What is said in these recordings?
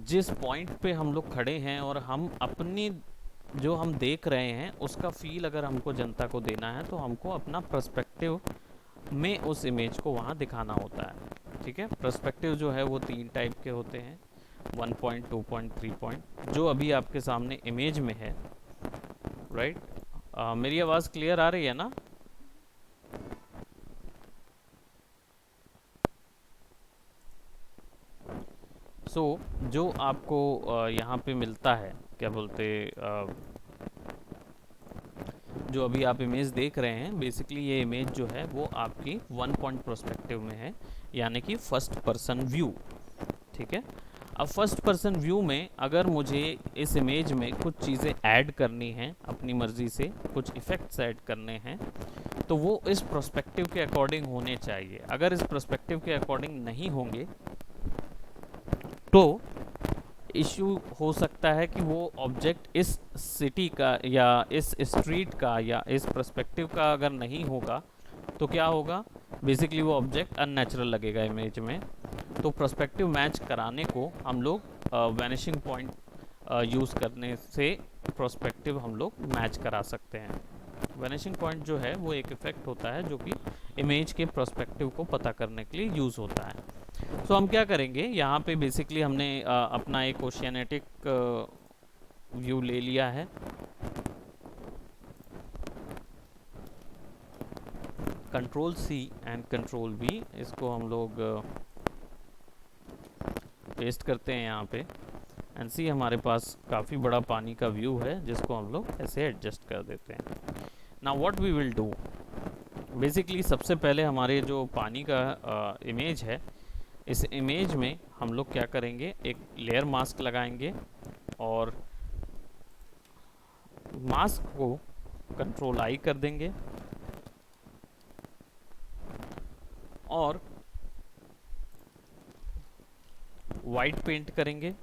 जिस पॉइंट पे हम लोग खड़े हैं और हम अपनी जो हम देख रहे हैं उसका फील अगर हमको जनता को देना है तो हमको अपना पर्सपेक्टिव में उस इमेज को वहाँ दिखाना होता है। ठीक है, पर्सपेक्टिव जो है वो 3 टाइप के होते हैं, 1 पॉइंट, 2 पॉइंट, 3 पॉइंट, जो अभी आपके सामने इमेज में है। राइट, मेरी आवाज़ क्लियर आ रही है ना? जो आपको यहाँ पे मिलता है, क्या बोलते, जो अभी आप इमेज देख रहे हैं, बेसिकली ये इमेज जो है वो आपकी 1 पॉइंट पर्सपेक्टिव में है, यानी कि फर्स्ट पर्सन व्यू। ठीक है, अब फर्स्ट पर्सन व्यू में अगर मुझे इस इमेज में कुछ चीज़ें ऐड करनी हैं, अपनी मर्ज़ी से कुछ इफ़ेक्ट्स ऐड करने हैं, तो वो इस पर्सपेक्टिव के अकॉर्डिंग होने चाहिए। अगर इस पर्सपेक्टिव के अकॉर्डिंग नहीं होंगे तो इशू हो सकता है कि वो ऑब्जेक्ट इस सिटी का या इस स्ट्रीट का या इस पर्सपेक्टिव का अगर नहीं होगा तो क्या होगा, बेसिकली वो ऑब्जेक्ट अननेचुरल लगेगा इमेज में। तो पर्सपेक्टिव मैच कराने को हम लोग वैनिशिंग पॉइंट यूज़ करने से पर्सपेक्टिव हम लोग मैच करा सकते हैं। वैनिशिंग पॉइंट जो है वो एक इफ़ेक्ट होता है जो कि इमेज के पर्सपेक्टिव को पता करने के लिए यूज़ होता है। सो हम क्या करेंगे, यहाँ पे बेसिकली हमने अपना एक ओशियानेटिक व्यू ले लिया है। Control C and control V, इसको हम लोग पेस्ट करते हैं यहाँ पे, एंड सी हमारे पास काफ़ी बड़ा पानी का व्यू है जिसको हम लोग ऐसे एडजस्ट कर देते हैं। Now what we will do, basically सबसे पहले हमारे जो पानी का इमेज है, इस इमेज में हम लोग क्या करेंगे, एक लेयर मास्क लगाएंगे और मास्क को कंट्रोल I कर देंगे और वाइट पेंट करेंगे।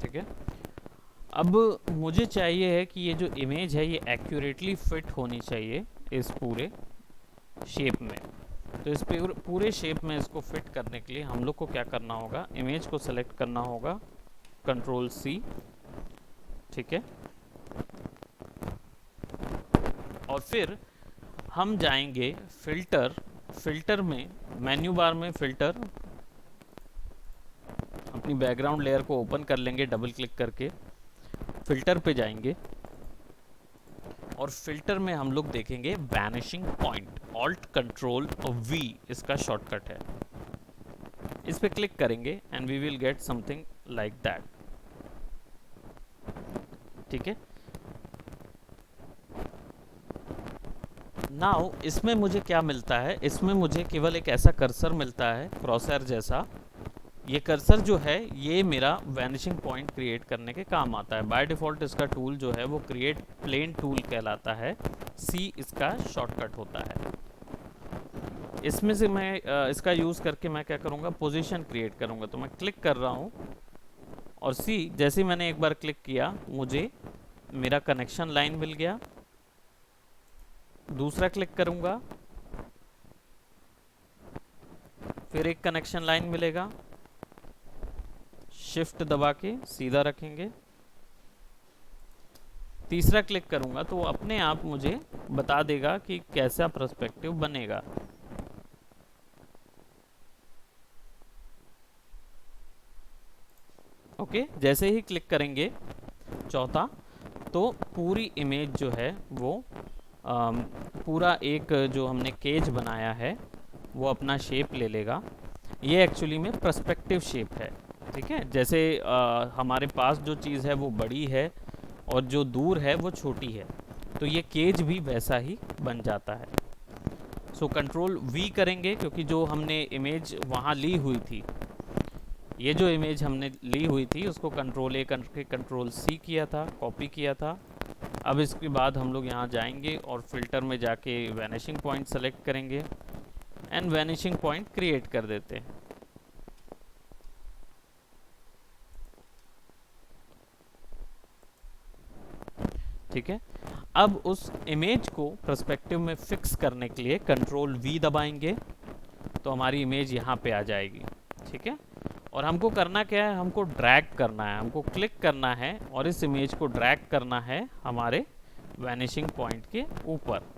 ठीक है, अब मुझे चाहिए है कि ये जो इमेज है ये एक्यूरेटली फिट होनी चाहिए इस पूरे शेप में। तो इस पूरे शेप में इसको फिट करने के लिए हम लोग को क्या करना होगा, इमेज को सेलेक्ट करना होगा, कंट्रोल C। ठीक है, और फिर हम जाएंगे फिल्टर में, मेन्यू बार में फिल्टर, अपनी बैकग्राउंड लेयर को ओपन कर लेंगे डबल क्लिक करके, फिल्टर पे जाएंगे और फिल्टर में हम लोग देखेंगे vanishing point, alt control V इसका शॉर्टकट है। इस पे क्लिक करेंगे and we will get something like that. ठीक है, नाउ इसमें मुझे क्या मिलता है, इसमें मुझे केवल एक ऐसा कर्सर मिलता है क्रॉसर जैसा। ये कर्सर जो है ये मेरा वैनिशिंग पॉइंट क्रिएट करने के काम आता है। बाय डिफ़ॉल्ट इसका टूल जो है वो क्रिएट प्लेन टूल कहलाता है, C इसका शॉर्टकट होता है। इसमें से मैं इसका यूज़ करके मैं क्या करूँगा, पोजीशन क्रिएट करूँगा। तो मैं क्लिक कर रहा हूँ और C जैसे ही मैंने एक बार क्लिक किया मुझे मेरा कनेक्शन लाइन मिल गया। दूसरा क्लिक करूँगा, फिर एक कनेक्शन लाइन मिलेगा, शिफ्ट दबा के सीधा रखेंगे। तीसरा क्लिक करूंगा तो वो अपने आप मुझे बता देगा कि कैसा पर्सपेक्टिव बनेगा। ओके, जैसे ही क्लिक करेंगे चौथा, तो पूरी इमेज जो है वो पूरा एक जो हमने केज बनाया है वो अपना शेप ले लेगा। ये एक्चुअली में पर्सपेक्टिव शेप है। ठीक है, जैसे हमारे पास जो चीज़ है वो बड़ी है और जो दूर है वो छोटी है, तो ये केज भी वैसा ही बन जाता है। सो कंट्रोल V करेंगे क्योंकि जो हमने इमेज वहाँ ली हुई थी, ये जो इमेज हमने ली हुई थी उसको कंट्रोल A करके कंट्रोल C किया था, कॉपी किया था। अब इसके बाद हम लोग यहाँ जाएंगे और फिल्टर में जाके वैनिशिंग पॉइंट सेलेक्ट करेंगे एंड वैनिशिंग पॉइंट क्रिएट कर देते हैं। ठीक है, अब उस इमेज को पर्सपेक्टिव में फिक्स करने के लिए कंट्रोल V दबाएंगे तो हमारी इमेज यहाँ पे आ जाएगी। ठीक है, और हमको करना क्या है, हमको ड्रैग करना है, हमको क्लिक करना है और इस इमेज को ड्रैग करना है हमारे वैनिशिंग पॉइंट के ऊपर।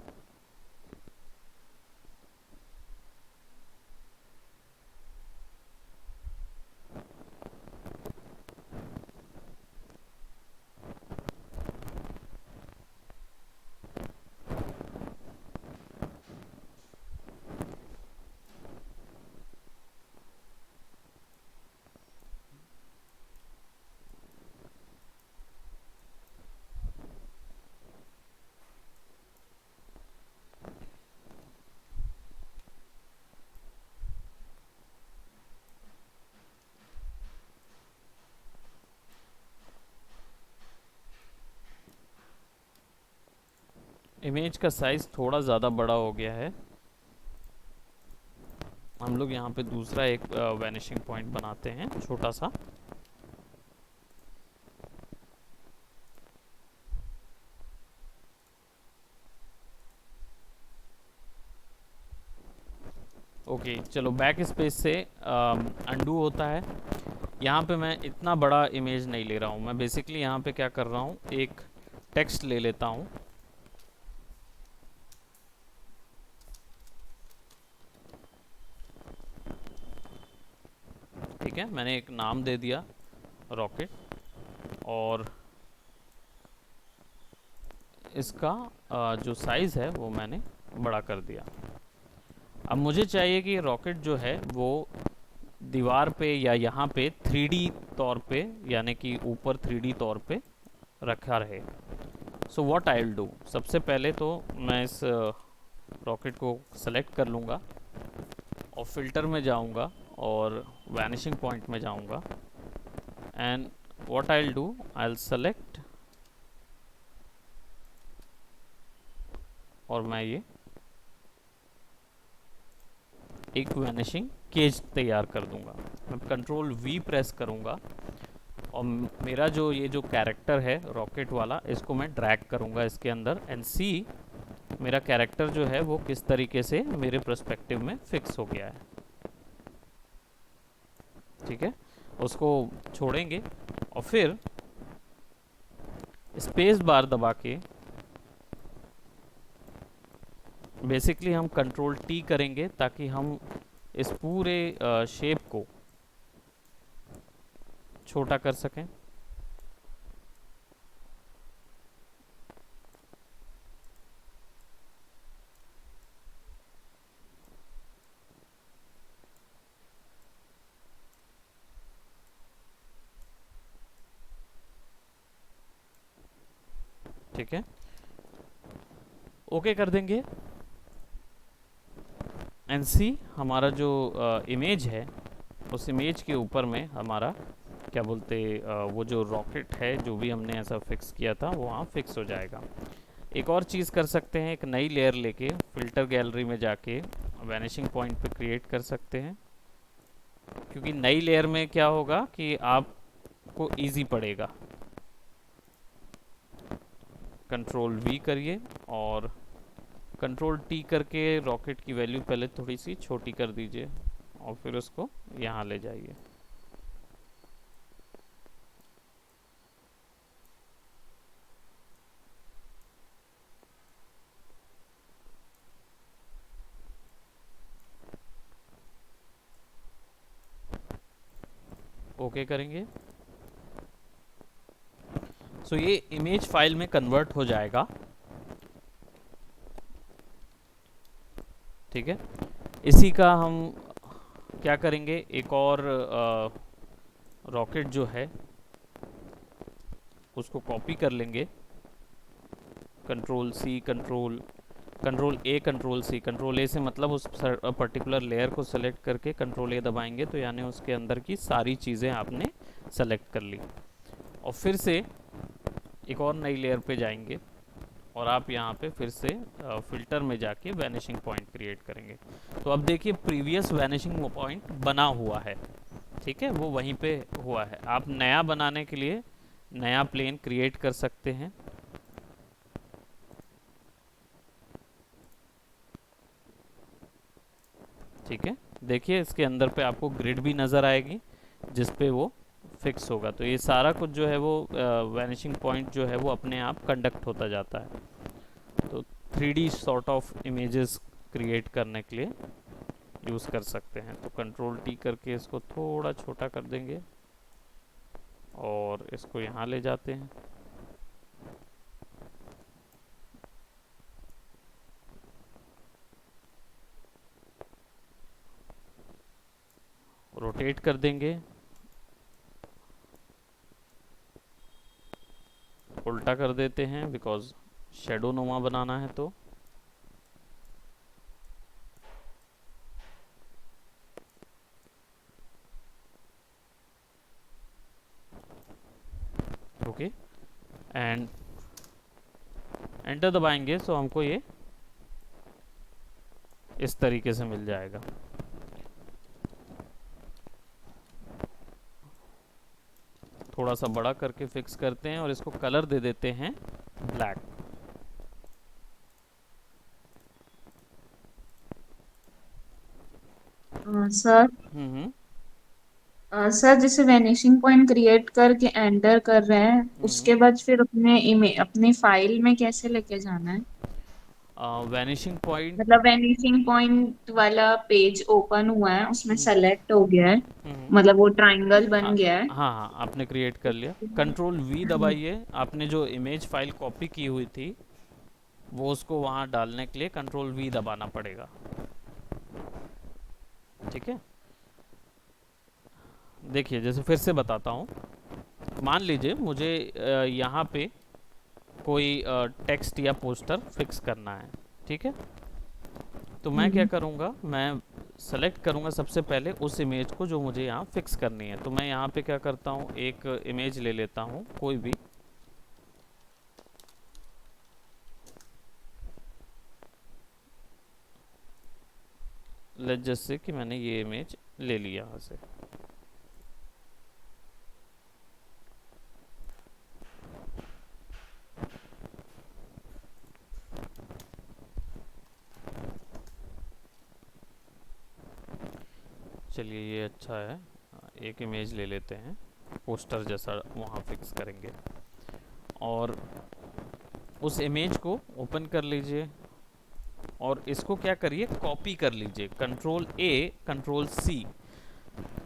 इमेज का साइज थोड़ा ज़्यादा बड़ा हो गया है, हम लोग यहाँ पे दूसरा एक वैनिशिंग पॉइंट बनाते हैं छोटा सा। ओके चलो, बैक स्पेस से अंडू होता है। यहाँ पे मैं इतना बड़ा इमेज नहीं ले रहा हूँ, मैं बेसिकली यहाँ पे क्या कर रहा हूँ, एक टेक्स्ट ले लेता हूँ। ठीक है, मैंने एक नाम दे दिया रॉकेट और इसका जो साइज़ है वो मैंने बड़ा कर दिया। अब मुझे चाहिए कि रॉकेट जो है वो दीवार पे या यहाँ पे 3D तौर पे, यानी कि ऊपर 3D तौर पे रखा रहे। So what I will do, सबसे पहले तो मैं इस रॉकेट को सेलेक्ट कर लूँगा और फिल्टर में जाऊँगा और वैनिशिंग पॉइंट में जाऊँगा and what I will do, I will select और मैं ये एक वैनिशिंग केज तैयार कर दूंगा। मैं कंट्रोल V प्रेस करूंगा और मेरा जो ये जो कैरेक्टर है रॉकेट वाला, इसको मैं ड्रैग करूंगा इसके अंदर एंड सी मेरा कैरेक्टर जो है वो किस तरीके से मेरे पर्सपेक्टिव में फिक्स हो गया है। ठीक है, उसको छोड़ेंगे और फिर स्पेस बार दबा के बेसिकली हम कंट्रोल T करेंगे ताकि हम इस पूरे शेप को छोटा कर सकें। ठीक है, ओके कर देंगे एंड सी हमारा जो इमेज है उस इमेज के ऊपर में हमारा क्या बोलते वो जो रॉकेट है जो भी हमने ऐसा फिक्स किया था वो वहाँ फिक्स हो जाएगा। एक और चीज़ कर सकते हैं, एक नई लेयर लेके फिल्टर गैलरी में जाके वैनिशिंग पॉइंट पे क्रिएट कर सकते हैं, क्योंकि नई लेयर में क्या होगा कि आपको इजी पड़ेगा। कंट्रोल V करिए और कंट्रोल T करके रॉकेट की वैल्यू पहले थोड़ी सी छोटी कर दीजिए और फिर उसको यहाँ ले जाइए। ओके करेंगे, सो ये इमेज फाइल में कन्वर्ट हो जाएगा। ठीक है, इसी का हम क्या करेंगे, एक और रॉकेट जो है उसको कॉपी कर लेंगे। Control C, control A, control A से मतलब उस पर्टिकुलर लेयर को सेलेक्ट करके कंट्रोल A दबाएंगे तो यानी उसके अंदर की सारी चीज़ें आपने सेलेक्ट कर ली। और फिर से एक और नई लेयर पे जाएंगे और आप यहाँ पे फिर से फिल्टर में जाके वैनिशिंग पॉइंट क्रिएट करेंगे। तो अब देखिए प्रीवियस वैनिशिंग पॉइंट बना हुआ है, ठीक है, वो वहीं पे हुआ है। आप नया बनाने के लिए नया प्लेन क्रिएट कर सकते हैं। ठीक है, देखिए इसके अंदर पे आपको ग्रिड भी नज़र आएगी जिस पे वो फिक्स होगा। तो ये सारा कुछ जो है वो वैनिशिंग पॉइंट जो है वो अपने आप कंडक्ट होता जाता है। तो 3D sort of images create करने के लिए यूज़ कर सकते हैं। तो कंट्रोल T करके इसको थोड़ा छोटा कर देंगे और इसको यहाँ ले जाते हैं। रोटेट कर देंगे, उल्टा कर देते हैं बिकॉज शेडो नुमा बनाना है। तो ओके, एंड एंटर दबाएंगे तो हमको ये इस तरीके से मिल जाएगा। थोड़ा सा बड़ा करके फिक्स करते हैं और इसको कलर दे देते हैं ब्लैक। सर हम्म सर जैसे वैनिशिंग पॉइंट क्रिएट करके एंटर कर रहे हैं, हम्म उसके बाद फिर अपने अपनी फाइल में कैसे लेके जाना है? Vanishing point. मतलब वैनिशिंग पॉइंट वाला पेज ओपन हुआ है, उसमें सेलेक्ट हो गया है, हम्म मतलब वो ट्रायंगल हाँ बन गया है। हाँ हाँ, आपने क्रिएट कर लिया। कंट्रोल V दबाइए। आपने जो इमेज फाइल कॉपी की हुई थी वो उसको वहाँ डालने के लिए कंट्रोल V दबाना पड़ेगा। ठीक है, देखिए जैसे फिर से बताता हूँ। मान लीजिए मुझे यहाँ पे कोई टेक्स्ट या पोस्टर फिक्स करना है। ठीक है, तो मैं क्या हम्म। करूँगा, मैं सेलेक्ट करूँगा सबसे पहले उस इमेज को जो मुझे यहाँ फिक्स करनी है। तो मैं यहाँ पे क्या करता हूँ, एक इमेज ले लेता हूँ कोई भी। लेट जस्ट से कि मैंने ये इमेज ले ली यहाँ से। चलिए ये अच्छा है, एक इमेज ले लेते हैं, पोस्टर जैसा वहाँ फिक्स करेंगे। और उस इमेज को ओपन कर लीजिए और इसको क्या करिए, कॉपी कर लीजिए। Control A control C।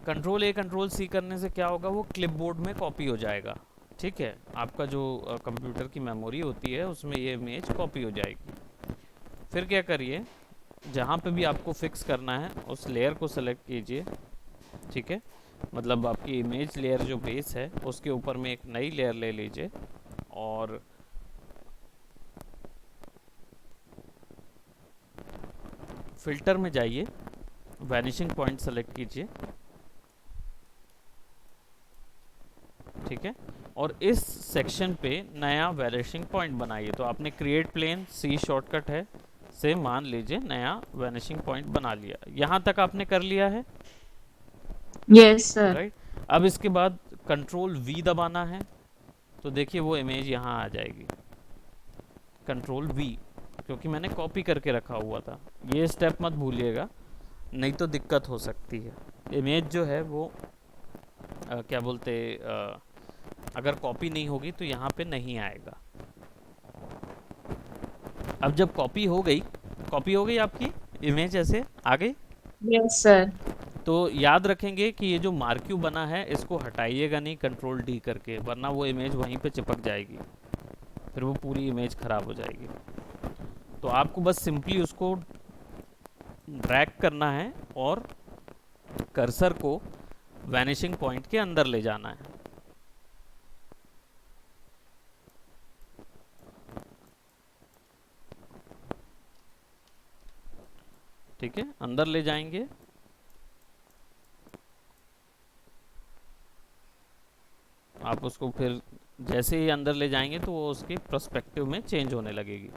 Control A control C करने से क्या होगा, वो क्लिपबोर्ड में कॉपी हो जाएगा। ठीक है, आपका जो कंप्यूटर की मेमोरी होती है उसमें ये इमेज कॉपी हो जाएगी। फिर क्या करिए, जहाँ पे भी आपको फिक्स करना है उस लेयर को सेलेक्ट कीजिए। ठीक है, मतलब आपकी इमेज लेयर जो बेस है उसके ऊपर में एक नई लेयर ले लीजिए और फिल्टर में जाइए, वैनिशिंग पॉइंट सेलेक्ट कीजिए। ठीक है, और इस सेक्शन पे नया वैनिशिंग पॉइंट बनाइए। तो आपने क्रिएट प्लेन C शॉर्टकट है से मान लीजिए नया वैनिशिंग पॉइंट बना लिया। यहाँ तक आपने कर लिया है, यस सर। राइट। अब इसके बाद कंट्रोल V दबाना है। तो देखिए वो इमेज यहाँ आ जाएगी, कंट्रोल V, क्योंकि मैंने कॉपी करके रखा हुआ था। ये स्टेप मत भूलिएगा, नहीं तो दिक्कत हो सकती है। इमेज जो है वो क्या बोलते, अगर कॉपी नहीं होगी तो यहाँ पे नहीं आएगा। अब जब कॉपी हो गई आपकी इमेज, ऐसे आ गई। Yes sir. तो याद रखेंगे कि ये जो मार्क्यू बना है इसको हटाइएगा नहीं कंट्रोल D करके, वरना वो इमेज वहीं पे चिपक जाएगी, फिर वो पूरी इमेज खराब हो जाएगी। तो आपको बस सिंपली उसको ड्रैग करना है और कर्सर को वैनिशिंग पॉइंट के अंदर ले जाना है। ठीक है, अंदर ले जाएंगे। आप उसको फिर जैसे ही अंदर ले जाएंगे तो वो उसकी पर्सपेक्टिव में चेंज होने लगेगी।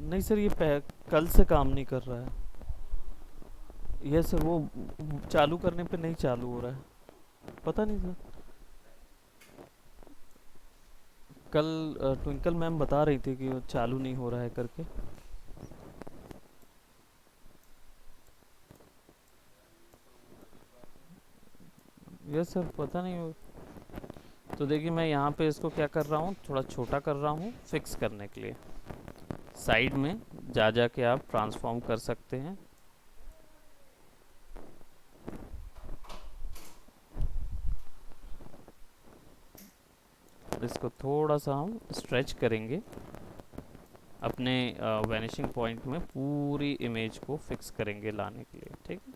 नहीं सर, ये कल से काम नहीं कर रहा है। ये सर वो चालू करने पे नहीं चालू हो रहा है, पता नहीं सर। कल ट्विंकल मैम बता रही थी कि वो चालू नहीं हो रहा है करके। यस सर, पता नहीं हो। तो देखिए मैं यहाँ पे इसको क्या कर रहा हूँ, थोड़ा छोटा कर रहा हूँ फिक्स करने के लिए। साइड में जा जा के आप ट्रांसफॉर्म कर सकते हैं। इसको थोड़ा सा हम स्ट्रेच करेंगे अपने वैनिशिंग पॉइंट में, पूरी इमेज को फिक्स करेंगे लाने के लिए, ठीक है।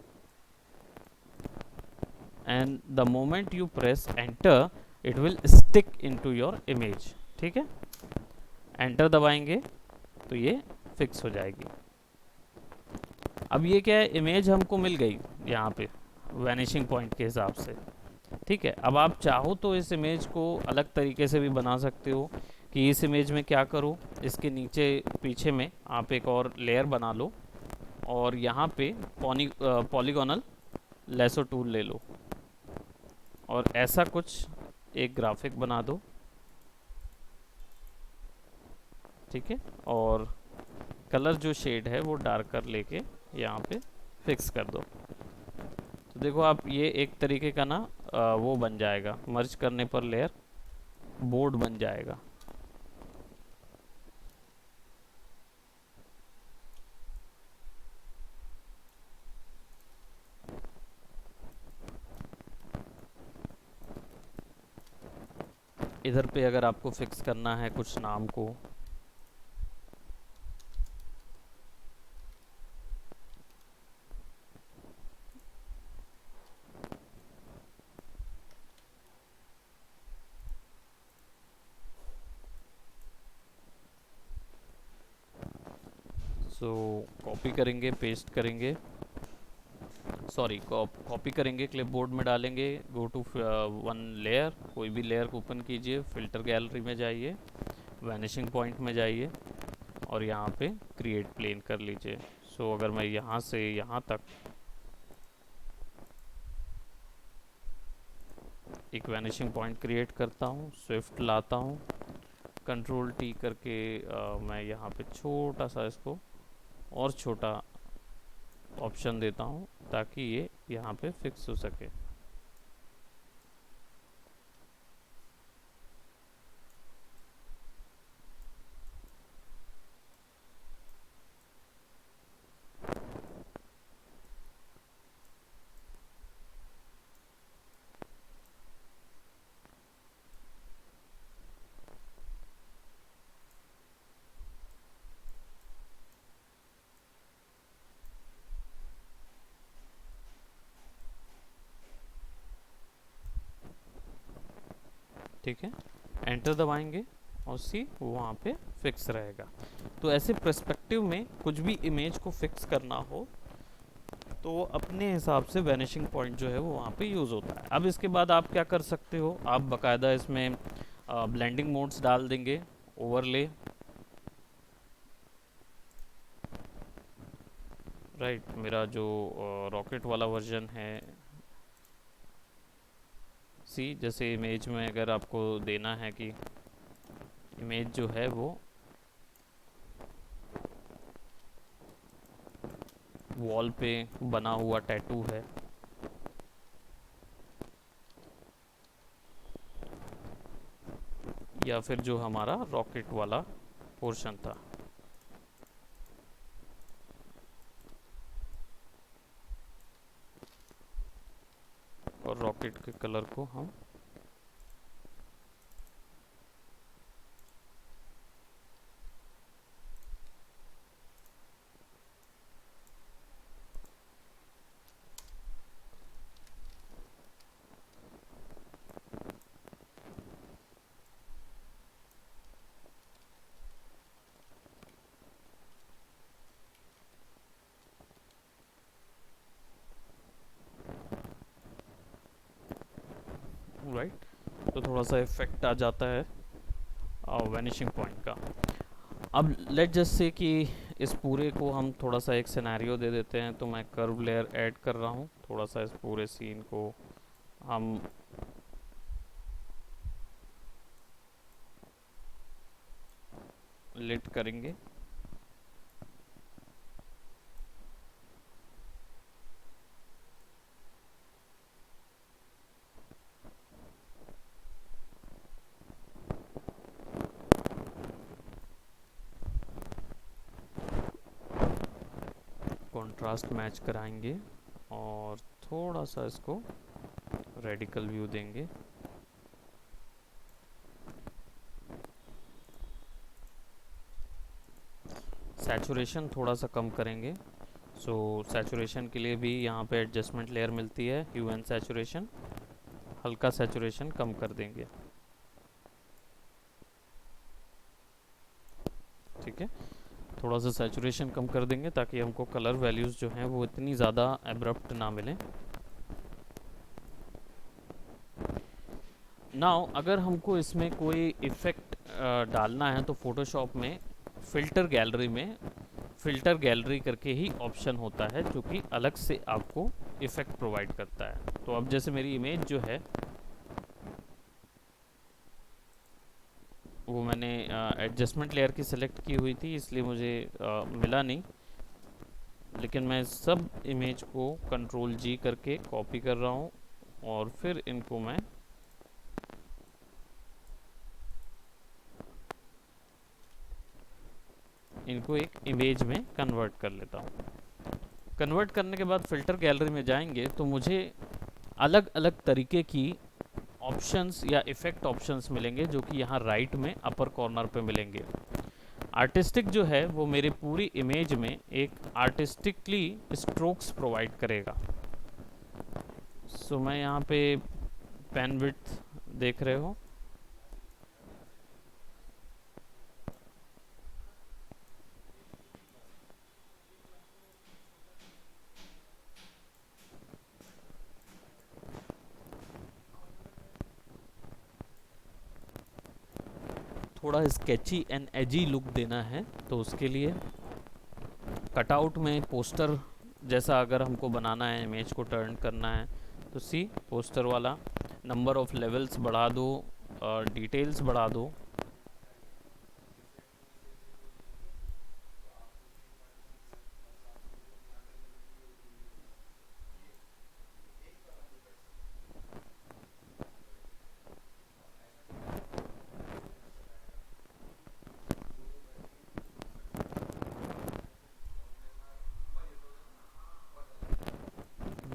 And the moment you press enter it will stick into your image, ठीक है। एंटर दबाएंगे तो ये फिक्स हो जाएगी। अब ये क्या है, इमेज हमको मिल गई यहाँ पे वैनिशिंग पॉइंट के हिसाब से, ठीक है। अब आप चाहो तो इस इमेज को अलग तरीके से भी बना सकते हो कि इस इमेज में क्या करो, इसके नीचे पीछे में आप एक और लेयर बना लो और यहाँ पे पॉलीगोनल लेसो टूल ले लो और ऐसा कुछ एक ग्राफिक बना दो, ठीक है। और कलर जो शेड है वो डार्कर लेके यहाँ पे फिक्स कर दो। तो देखो आप, ये एक तरीके का ना वो बन जाएगा, मर्ज करने पर लेयर बोर्ड बन जाएगा। इधर पे अगर आपको फिक्स करना है कुछ नाम को, सो कॉपी करेंगे, पेस्ट करेंगे, सॉरी कॉपी करेंगे, क्लिपबोर्ड में डालेंगे, गो टू वन लेयर, कोई भी लेयर को ओपन कीजिए, फिल्टर गैलरी में जाइए, वैनिशिंग पॉइंट में जाइए और यहाँ पे क्रिएट प्लेन कर लीजिए। सो अगर मैं यहाँ से यहाँ तक एक वैनिशिंग पॉइंट क्रिएट करता हूँ, स्विफ्ट लाता हूँ, कंट्रोल टी करके मैं यहाँ पे छोटा सा इसको और छोटा ऑप्शन देता हूँ ताकि ये यहाँ पे फिक्स हो सके। ठीक है, एंटर दबाएंगे और सी वहाँ पे फिक्स रहेगा। तो ऐसे पर्सपेक्टिव में कुछ भी इमेज को फिक्स करना हो तो वो अपने हिसाब से वैनिशिंग पॉइंट जो है वो वहाँ पे यूज़ होता है। अब इसके बाद आप क्या कर सकते हो, आप बाकायदा इसमें ब्लेंडिंग मोड्स डाल देंगे, ओवरले, राइट। मेरा जो रॉकेट वाला वर्जन है, सी जैसे इमेज में अगर आपको देना है कि इमेज जो है वो वॉल पे बना हुआ टैटू है, या फिर जो हमारा रॉकेट वाला पोर्शन था, और रॉकेट के कलर को हम तो थोड़ा सा इफेक्ट आ जाता है वैनिशिंग पॉइंट का। अब लेट जस्ट से कि इस पूरे को हम थोड़ा सा एक सिनेरियो दे देते हैं, तो मैं कर्व लेयर ऐड कर रहा हूँ, थोड़ा सा इस पूरे सीन को हम लिट करेंगे। कॉन्ट्रास्ट मैच कराएंगे और थोड़ा सा इसको रेडिकल व्यू देंगे। सैचुरेशन थोड़ा सा कम करेंगे। सो सैचुरेशन के लिए भी यहाँ पे एडजस्टमेंट लेयर मिलती है, ह्यू एंड सैचुरेशन। हल्का सैचुरेशन कम कर देंगे, ठीक है। थोड़ा सा सैचुरेशन कम कर देंगे ताकि हमको कलर वैल्यूज़ जो हैं वो इतनी ज़्यादा एब्रप्ट ना मिलें। नाउ अगर हमको इसमें कोई इफ़ेक्ट डालना है तो फोटोशॉप में फ़िल्टर गैलरी करके ही ऑप्शन होता है जो कि अलग से आपको इफ़ेक्ट प्रोवाइड करता है। तो अब जैसे मेरी इमेज जो है वो मैंने एडजस्टमेंट लेयर की सिलेक्ट की हुई थी, इसलिए मुझे मिला नहीं, लेकिन मैं सब इमेज को कंट्रोल जी करके कॉपी कर रहा हूँ और फिर इनको मैं एक इमेज में कन्वर्ट कर लेता हूँ। कन्वर्ट करने के बाद फ़िल्टर गैलरी में जाएंगे तो मुझे अलग अलग तरीके की ऑप्शंस या इफ़ेक्ट ऑप्शंस मिलेंगे जो कि यहाँ राइट में अपर कॉर्नर पे मिलेंगे। आर्टिस्टिक जो है वो मेरी पूरी इमेज में एक आर्टिस्टिकली स्ट्रोक्स प्रोवाइड करेगा। सो मैं यहाँ पे पेन विड्थ देख रहे हो, थोड़ा स्केची एंड एजी लुक देना है तो उसके लिए कटआउट में पोस्टर जैसा अगर हमको बनाना है, इमेज को टर्न करना है, तो सी पोस्टर वाला नंबर ऑफ लेवल्स बढ़ा दो और डिटेल्स बढ़ा दो।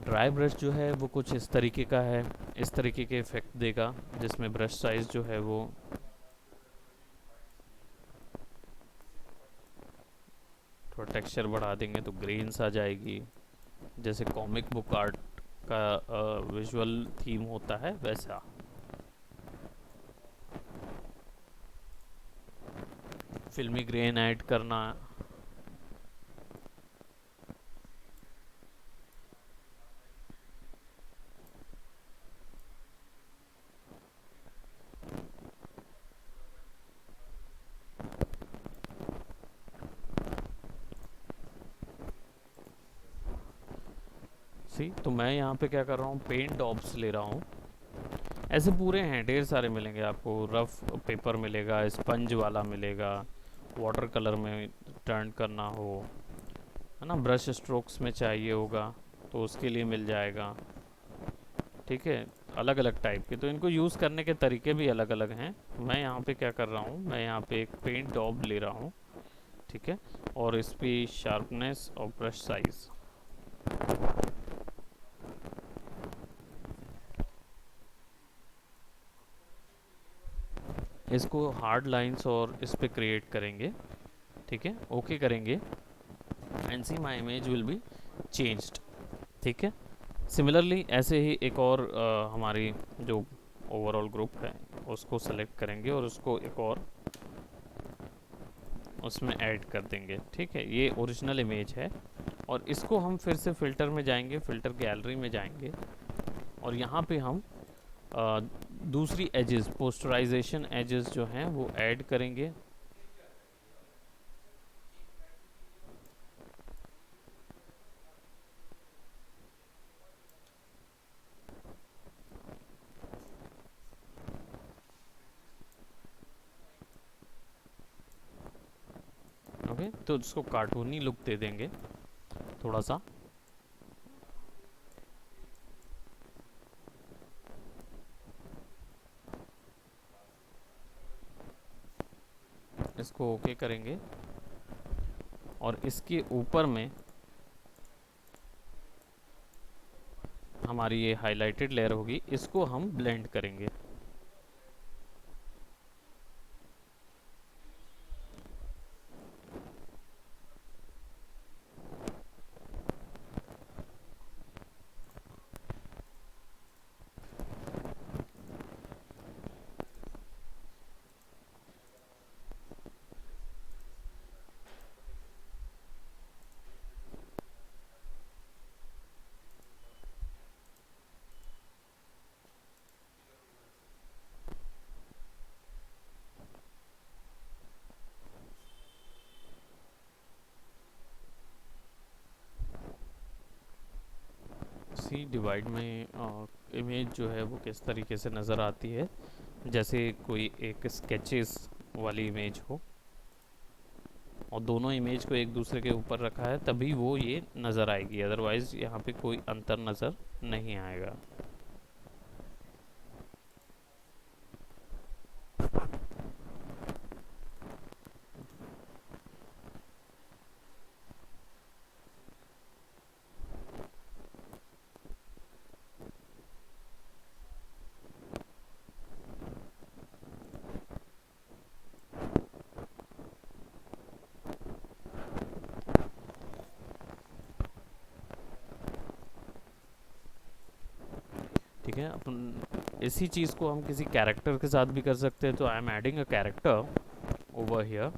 ड्राई ब्रश जो है वो कुछ इस तरीके का है, इस तरीके के इफेक्ट देगा जिसमें ब्रश साइज जो है वो थोड़ा टेक्सचर बढ़ा देंगे तो ग्रेन्स आ जाएगी, जैसे कॉमिक बुक आर्ट का विजुअल थीम होता है वैसा। फिल्मी ग्रेन ऐड करना, सी तो मैं यहाँ पे क्या कर रहा हूँ, पेंट डॉब्स ले रहा हूँ। ऐसे पूरे हैं, ढेर सारे मिलेंगे आपको। रफ पेपर मिलेगा, स्पंज वाला मिलेगा, वाटर कलर में टर्न करना हो, है ना, ब्रश स्ट्रोक्स में चाहिए होगा तो उसके लिए मिल जाएगा, ठीक है। अलग अलग टाइप के, तो इनको यूज़ करने के तरीके भी अलग अलग हैं। मैं यहाँ पे क्या कर रहा हूँ, मैं यहाँ पे एक पेंट डॉब ले रहा हूँ, ठीक है, और इस पर शार्पनेस और ब्रश साइज़ इसको हार्ड लाइंस और इस पे क्रिएट करेंगे, ठीक है, ओके करेंगे and see my image will be changed, ठीक है। सिमिलरली ऐसे ही एक और हमारी जो ओवरऑल ग्रुप है उसको सेलेक्ट करेंगे और उसको एक और उसमें ऐड कर देंगे, ठीक है। ये ओरिजिनल इमेज है और इसको हम फिर से फ़िल्टर में जाएंगे, फ़िल्टर गैलरी में जाएंगे और यहाँ पे हम दूसरी एजेस, पोस्टराइजेशन एजेस जो हैं वो ऐड करेंगे। ओके, तो इसको कार्टूनी लुक दे देंगे थोड़ा सा। इसको ओके करेंगे और इसके ऊपर में हमारी ये हाइलाइटेड लेयर होगी, इसको हम ब्लेंड करेंगे। सी डिवाइड में इमेज जो है वो किस तरीके से नज़र आती है, जैसे कोई एक स्केचेस वाली इमेज हो और दोनों इमेज को एक दूसरे के ऊपर रखा है, तभी वो ये नज़र आएगी, अदरवाइज़ यहाँ पे कोई अंतर नज़र नहीं आएगा। ठीक है, अपन इसी चीज़ को हम किसी कैरेक्टर के साथ भी कर सकते हैं। तो I am adding a character over here.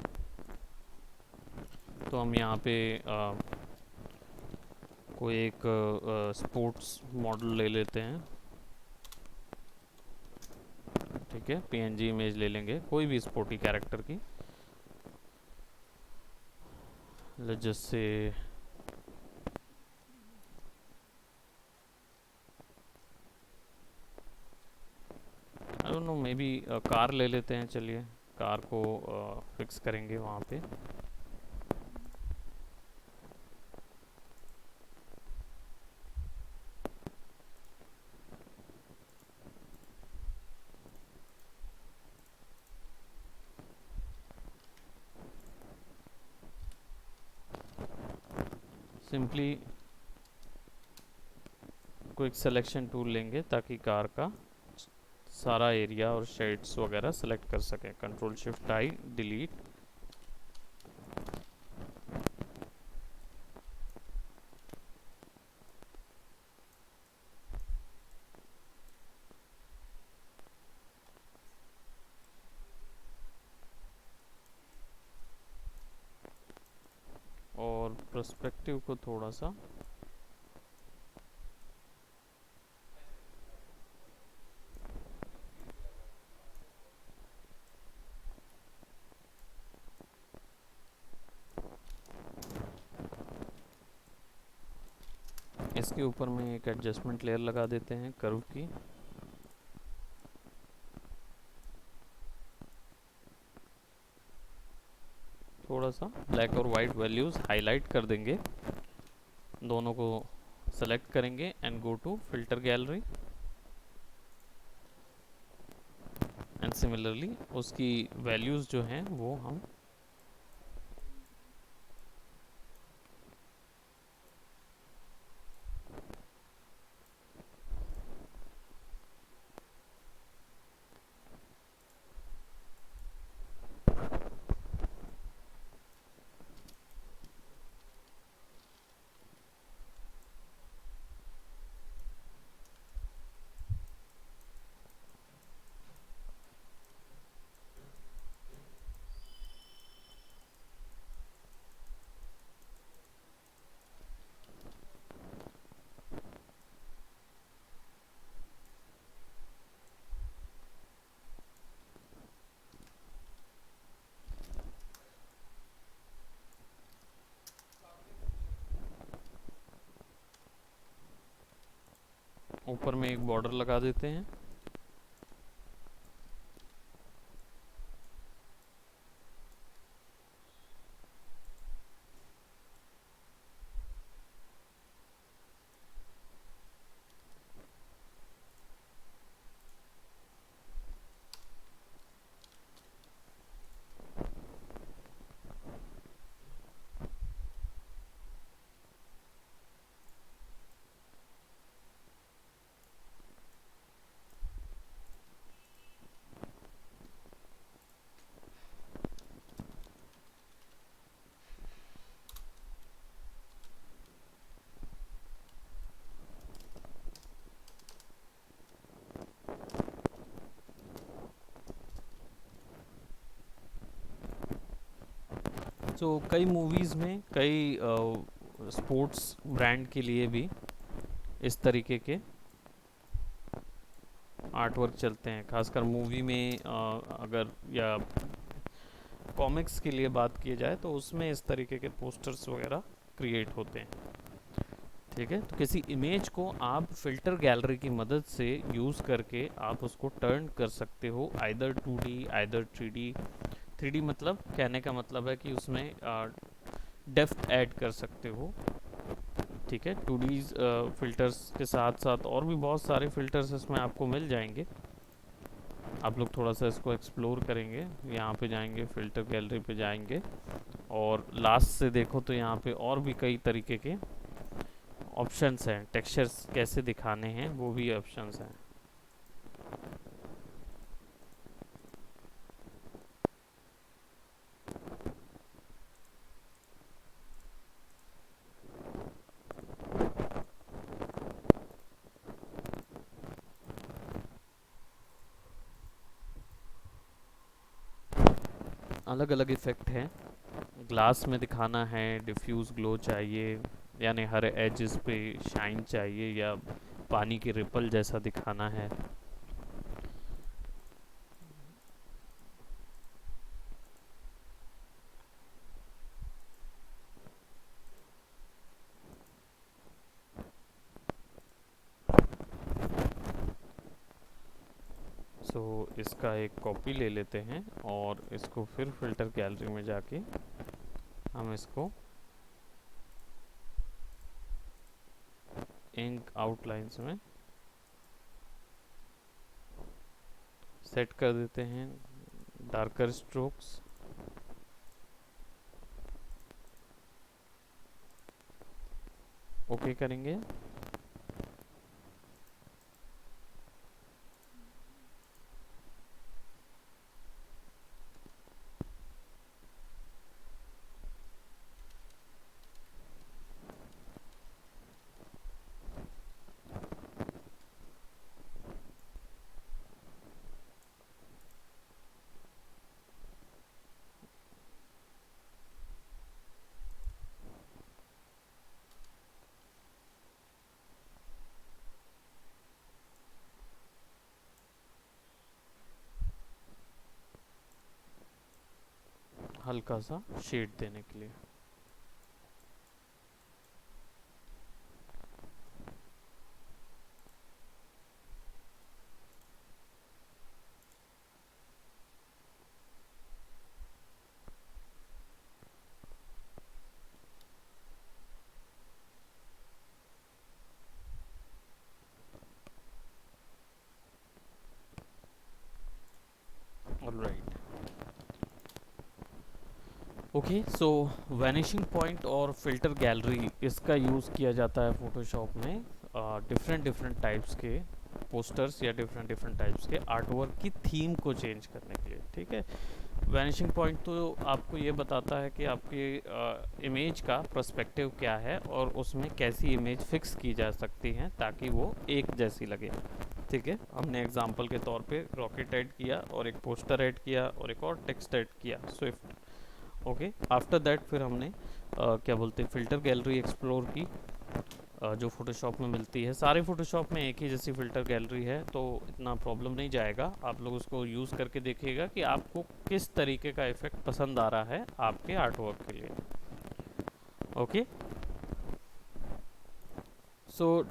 तो हम यहाँ पे कोई एक स्पोर्ट्स मॉडल ले लेते हैं। ठीक है, पीएनजी इमेज ले लेंगे कोई भी स्पोर्टी कैरेक्टर की। जैसे I don't know, may be car ले लेते हैं। चलिए कार को फिक्स करेंगे वहाँ पे। सिंपली क्विक सिलेक्शन टूल लेंगे ताकि कार का सारा एरिया और शेड्स वगैरह सेलेक्ट कर सकें। कंट्रोल शिफ्ट आई, डिलीट। और पर्सपेक्टिव को थोड़ा सा इसके ऊपर में एक एडजस्टमेंट लेयर लगा देते हैं कर्व की। थोड़ा सा ब्लैक और वाइट वैल्यूज़ हाईलाइट कर देंगे, दोनों को सेलेक्ट करेंगे and go to filter gallery and similarly उसकी वैल्यूज़ जो हैं वो हम ऊपर में एक बॉर्डर लगा देते हैं। तो कई मूवीज़ में, कई स्पोर्ट्स ब्रांड के लिए भी इस तरीके के आर्ट वर्क चलते हैं। खासकर मूवी में अगर या कॉमिक्स के लिए बात की जाए तो उसमें इस तरीके के पोस्टर्स वगैरह क्रिएट होते हैं। ठीक है, तो किसी इमेज को आप फिल्टर गैलरी की मदद से यूज़ करके आप उसको टर्न कर सकते हो, either 2D either 3D। 3D मतलब, कहने का मतलब है कि उसमें डेप्थ ऐड कर सकते हो। ठीक है, 2D फिल्टर्स के साथ साथ और भी बहुत सारे फिल्टर्स इसमें आपको मिल जाएंगे। आप लोग थोड़ा सा इसको एक्सप्लोर करेंगे, यहाँ पे जाएंगे, फिल्टर गैलरी पे जाएंगे और लास्ट से देखो तो यहाँ पे और भी कई तरीके के ऑप्शंस हैं। टेक्सचर्स कैसे दिखाने हैं वो भी ऑप्शंस हैं। अलग अलग इफ़ेक्ट हैं। ग्लास में दिखाना है, डिफ्यूज़ ग्लो चाहिए, यानी हर एजेस पे शाइन चाहिए, या पानी के रिपल जैसा दिखाना है। सो इसका एक कॉपी ले लेते हैं और इसको फिर फिल्टर गैलरी में जाके हम इसको इंक आउटलाइंस में सेट कर देते हैं, डार्कर स्ट्रोक्स। ओके करेंगे। हल्का सा शेड देने के लिए। Alright, okay. So vanishing point और फिल्टर गैलरी, इसका यूज़ किया जाता है फोटोशॉप में डिफरेंट डिफरेंट टाइप्स के पोस्टर्स या डिफरेंट डिफरेंट टाइप्स के आर्टवर्क की थीम को चेंज करने के लिए। ठीक है, वैनिशिंग पॉइंट तो आपको ये बताता है कि आपकी इमेज का पर्सपेक्टिव क्या है और उसमें कैसी इमेज फिक्स की जा सकती है ताकि वो एक जैसी लगे। ठीक है, हमने एग्जांपल के तौर पे रॉकेट ऐड किया और एक पोस्टर ऐड किया और एक और टेक्स्ट ऐड किया, स्विफ्ट। ओके, आफ्टर दैट फिर हमने क्या बोलते हैं, फिल्टर गैलरी एक्सप्लोर की, जो फोटोशॉप में मिलती है। सारे फोटोशॉप में एक ही जैसी फ़िल्टर गैलरी है तो इतना प्रॉब्लम नहीं जाएगा। आप लोग उसको यूज़ करके देखिएगा कि आपको किस तरीके का इफ़ेक्ट पसंद आ रहा है आपके आर्ट वर्क के लिए। ओके, सो